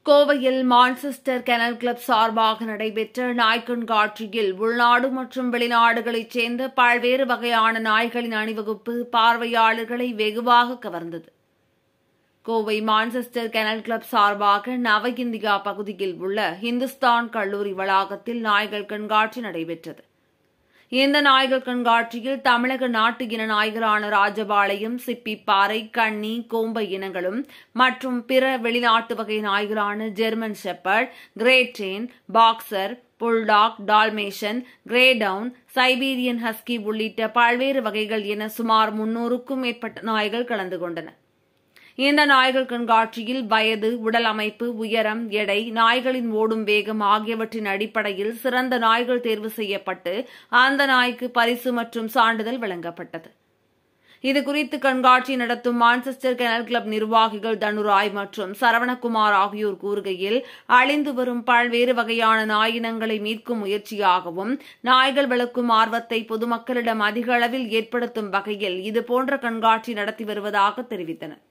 கோவையில் Manchester kennel club சார்பாக நடைபெற்ற நாய் கண்காட்சியில் உள்நாடு மற்றும் வெளிநாடுகளைச் சேர்ந்த பல்வேறு வகையான நாய்களின் அணிவகுப்பு பார்வையாளர்களை வெகுவாக கவர்ந்தது. கோவை மான்செஸ்டர் கெனல் கிளப் சார்பாக நவ இந்தியா பகுதியில் உள்ள இந்துஸ்தான் கல்லூரி வளாகத்தில் நாய்கள் கண்காட்சி நடைபெற்றது. இந்த நாய்கள் கண்காட்சியில் தமிழக நாட்டு இன நாய்களான ராஜபாளையம், சிப்பிப்பாறை, கன்னி, கோம்பை இனங்களும் மற்றும் பிற வெளிநாட்டு வகை நாய்களான German shepherd, Great Dane, boxer, bulldog, dalmatian, greyhound, Siberian husky உள்ளிட்ட பல்வேறு வகைகள் என சுமார் 300க்கும் மேற்பட்ட நாய்கள் கலந்து கொண்டன. இந்த நாய்கள் கண்காட்சியில் வயது, உடல் அமைப்பு, உயரம், எடை, நாய்களின் ஓடும் வேகம் ஆகியவற்றின் அடிப்படையில் சிறந்த நாய்கள் தேர்வு செய்யப்பட்டு அந்த நாய்க்கு பரிசு மற்றும் சான்றிதழ் வழங்கப்பட்டது. இதுகுறித்து கண்காட்சி நடத்தும் மான்செஸ்டர் கெனல் கிளப் நிர்வாகிகள் தனுராய் மற்றும் சரவணகுமார் ஆகியோர் கூறுகையில், அழிந்து வரும் பல்வேறு வகையான நாயினங்களை மீட்கும் முயற்சியாகவும் நாய்கள் வளர்க்கும் ஆர்வத்தை பொதுமக்களிடம் அதிக அளவில் ஏற்படுத்தும் வகையில் இதுபோன்ற கண்காட்சி நடத்தி வருவதாக தெரிவித்தனர்.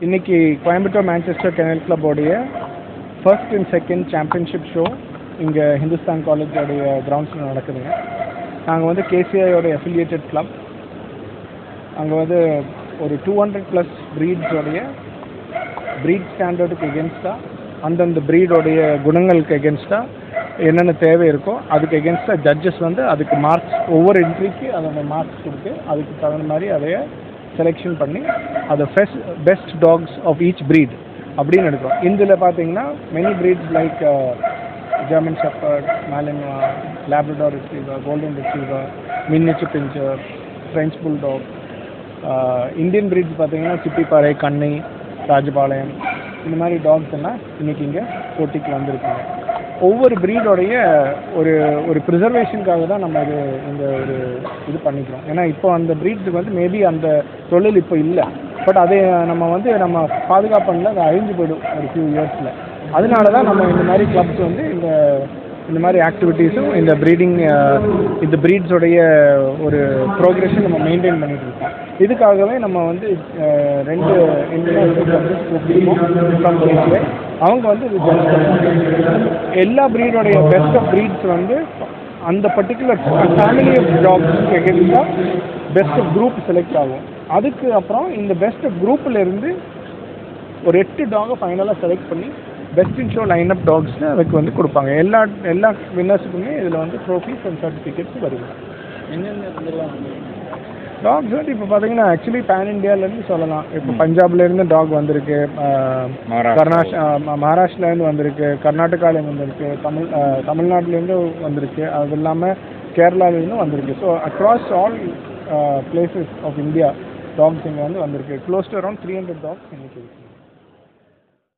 இன்னைக்கு கோயம்புத்தூர் மேன்செஸ்டர் கெனல் கிளப்போடைய first and second championship show இங்கே ஹிந்துஸ்தான் காலேஜோடைய கிரவுண்ட்ஸில் நடக்குதுங்க. நாங்கள் வந்து கேசிஐயோட அஃபிலியேட்டட் கிளப். அங்கே வந்து ஒரு 200+ ப்ரீட்ஸோடைய ப்ரீட் ஸ்டாண்டர்டுக்கு எகென்ஸ்டாக, அந்தந்த ப்ரீடோடைய குணங்களுக்கு எகென்ஸ்டாக என்னென்ன தேவை இருக்கோ அதுக்கு எகென்ஸ்டாக ஜட்ஜஸ் வந்து அதுக்கு மார்க்ஸ், ஒவ்வொரு என்ட்ரிக்கு அதோட மார்க்ஸ் கொடுத்து அதுக்கு தகுந்த மாதிரி அதைய செலெக்ஷன் பண்ணி அதை best dogs of each breed அப்படின்னு எடுக்கிறோம். இதில் பார்த்தீங்கன்னா many breeds like German shepherd, malinois, Labrador retriever, golden retriever, miniature pinscher, French bulldog, Indian breeds பார்த்தீங்கன்னா சிப்பிப்பாறை, கண்ணை, ராஜபாளையம், இந்த மாதிரி டாக்ஸ் எல்லாம் இன்றைக்கி இங்கே போட்டிக்கு வந்திருக்குங்க. ஒவ்வொரு ப்ரீடோடைய ஒரு ஒரு ப்ரிசர்வேஷனுக்காக தான் நம்ம இது பண்ணிக்கிறோம். ஏன்னா இப்போ அந்த ப்ரீட்ஸுக்கு வந்து மேபி அந்த தொழில் இப்போ இல்லை, பட் அதை நம்ம பாதுகாப்புல அது அழிஞ்சு போய்டும் ஒரு ஃபியூ இயர்ஸில். அதனால தான் நம்ம இந்த மாதிரி கிளப்ஸ் வந்து இந்த மாதிரி ஆக்டிவிட்டீஸும் இந்த இந்த ப்ரீட்ஸோடைய ஒரு ப்ரோக்ரெஷன் நம்ம மெயின்டைன் பண்ணிட்டு இருக்கோம். இதுக்காகவே நம்ம வந்து 2 அவங்க வந்து இது ஜட்ஜ் பண்ணுவாங்க. எல்லா ப்ரீடோடைய பெஸ்ட் ஆஃப் ப்ரீட்ஸ் வந்து அந்த பர்டிகுலர் ஃபேமிலி ஆஃப் டாக்ஸ்க்கு எகென்ஸ்டாக பெஸ்ட் ஆஃப் குரூப் செலக்ட் ஆகும். அதுக்கு அப்புறம் இந்த பெஸ்ட் ஆஃப் குரூப்பில் இருந்து ஒரு 8 டாகை ஃபைனலாக செலக்ட் பண்ணி best in show line up டாக்ஸ்னு அதுக்கு வந்து கொடுப்பாங்க. எல்லா வின்னர்ஸுக்குமே இதில் வந்து ட்ரோஃபீஸ் அண்ட் சர்டிஃபிகேட்ஸ் வருது. டாக்ஸ் வந்து இப்போ பார்த்தீங்கன்னா ஆக்சுவலி பேன் இண்டியாவிலேருந்து சொல்லலாம். இப்போ பஞ்சாப்லேருந்து டாக் வந்திருக்கு, மகாராஷ்டிராலேருந்து வந்திருக்கு, கர்நாடகாலேருந்து வந்திருக்கு, தமிழ்நாட்டிலேருந்து வந்திருக்கு, அது இல்லாமல் கேரளாலேருந்து வந்திருக்கு. So across all places of India dogs இங்கே வந்து வந்திருக்கு. க்ளோஸ் டு அரௌண்ட் 300 டாக்ஸ் இன்றைக்கி இருக்குது.